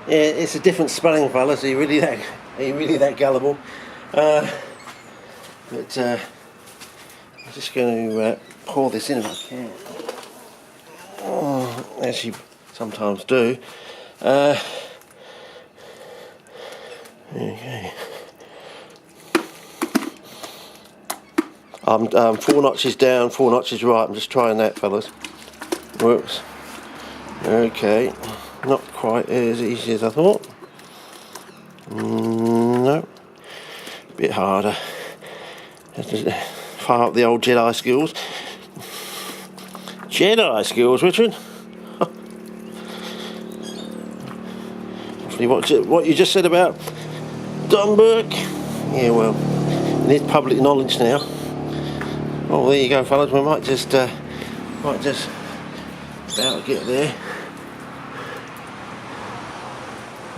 Yeah, it's a different spelling, fellas. Are you really that gullible? But I'm just going to pour this in if I can. Oh, as you sometimes do. Okay. I'm 4 notches down, 4 notches right. I'm just trying that, fellas. Whoops. Okay. Not quite as easy as I thought. No. A bit harder. Have to fire up the old Jedi skills. Jedi skills, Richard. What you just said about Don Burke. Yeah, well, it is public knowledge now. Oh, there you go, fellas. We might just about get there.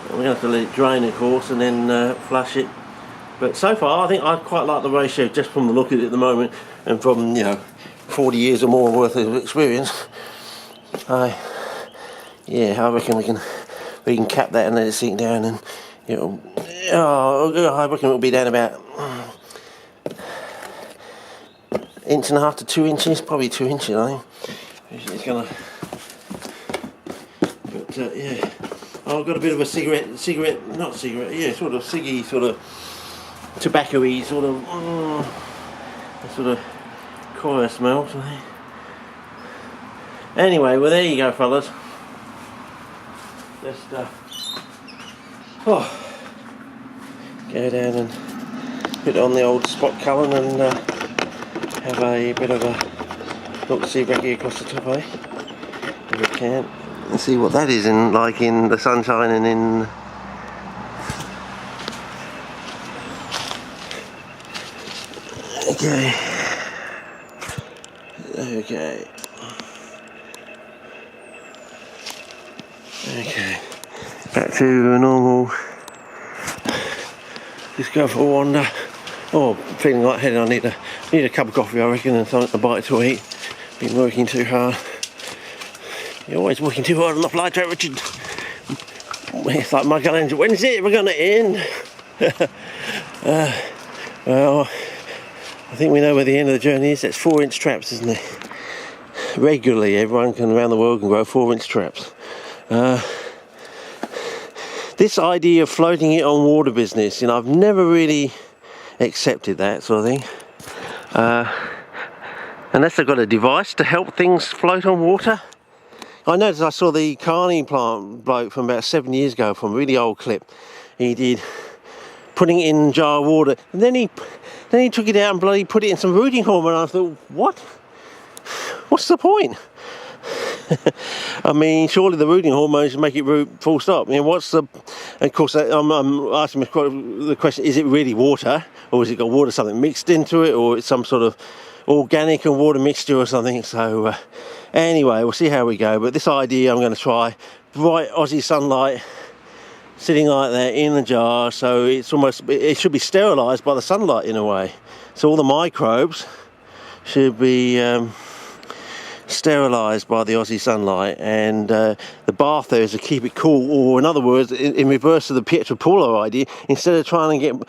We're going to have to let it drain, of course, and then flush it. But so far, I think I quite like the ratio just from the look at it at the moment, and from 40 years or more worth of experience. Yeah, I reckon we can cap that and let it sink down, and I reckon it'll be down about 1.5 to 2 inches, probably 2 inches. I think it's gonna. But yeah, I've got a bit of a not cigarette, yeah, sort of ciggy, sort of tobacco-y, sort of coir smell. Anyway, well there you go, fellas. Just go down and put it on the old spot cullen and have a bit of a look-see brekkie across the top, if we can, and see what that is in the sunshine and in. Okay. Back to normal. Just go for a wander. Oh, feeling lightheaded. I need a cup of coffee, I reckon, and something to bite to eat. Been working too hard. You're always working too hard on the fly trap, Richard. It's like Michelangelo. When is it ever going to end? Well, I think we know where the end of the journey is. That's 4-inch traps, isn't it? Regularly, everyone around the world can grow 4-inch traps. This idea of floating it on water business, I've never really accepted that sort of thing. Unless they've got a device to help things float on water. I noticed I saw the Carney plant bloke from about 7 years ago from a really old clip. He did putting it in a jar of water, and then he took it out and bloody put it in some rooting hormone. And I thought, what? What's the point? I mean, surely the rooting hormones make it root full stop. What's the? And of course, I'm asking the question: is it really water, or has it got water something mixed into it, or it's some sort of organic and water mixture or something? So anyway, we'll see how we go. But this idea, I'm going to try bright Aussie sunlight, sitting like that in the jar, so it should be sterilised by the sunlight in a way. So all the microbes should be sterilised by the Aussie sunlight, and the bath there is to keep it cool, or in other words, in reverse of the Pietropoula idea, instead of trying to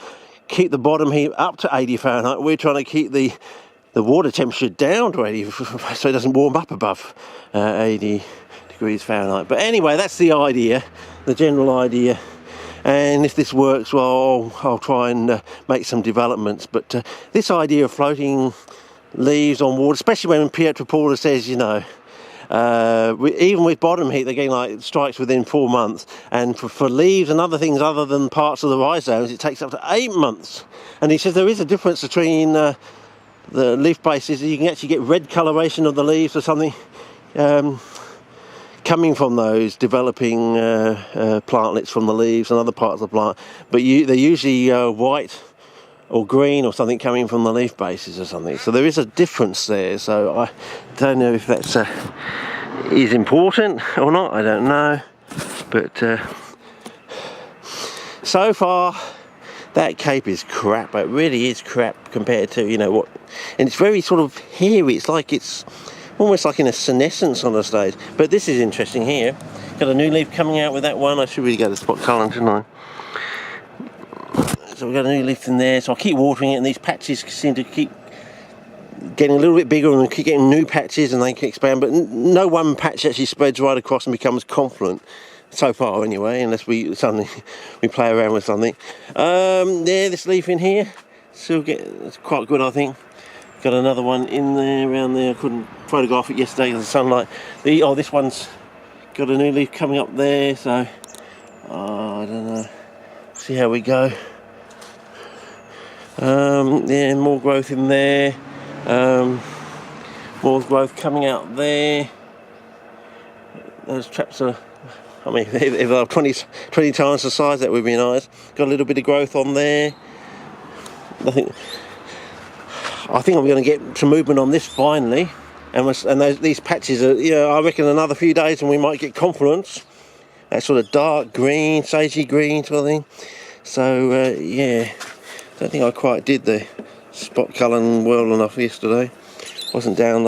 keep the bottom heat up to 80 Fahrenheit, we're trying to keep the water temperature down to 80 so it doesn't warm up above 80 degrees Fahrenheit. But anyway, that's the idea, the general idea. And if this works, well, I'll try and make some developments. But this idea of floating leaves on water, especially when Pietropoula says, even with bottom heat, they're getting strikes within 4 months. And for leaves and other things other than parts of the rhizomes, it takes up to 8 months. And he says there is a difference between the leaf bases. You can actually get red coloration of the leaves or something coming from those developing plantlets from the leaves and other parts of the plant. But they're usually white or green or something coming from the leaf bases or something. So there is a difference there. So I don't know if that's is important or not. I don't know. But so far, that cape is crap. It really is crap compared to what. And it's very sort of hairy. It's almost like in a senescence on the stage. But this is interesting here. Got a new leaf coming out with that one. I should really go to spot colour, shouldn't I? So we've got a new leaf in there, so I'll keep watering it, and these patches seem to keep getting a little bit bigger, and we keep getting new patches and they can expand, but no one patch actually spreads right across and becomes confluent so far anyway, unless we play around with something. Yeah, this leaf in here still it's quite good, I think. Got another one in there, around there. I couldn't photograph it yesterday because of the sunlight. This one's got a new leaf coming up there, so I don't know, see how we go. Yeah, more growth in there. More growth coming out there. Those traps are, I mean, if they're 20 times the size, that would be nice. Got a little bit of growth on there. I think I'm going to get some movement on this finally, and these patches are, I reckon another few days and we might get confluence. That sort of dark green, sagey green sort of thing. So yeah, don't think I quite did the spot colouring well enough yesterday. Wasn't down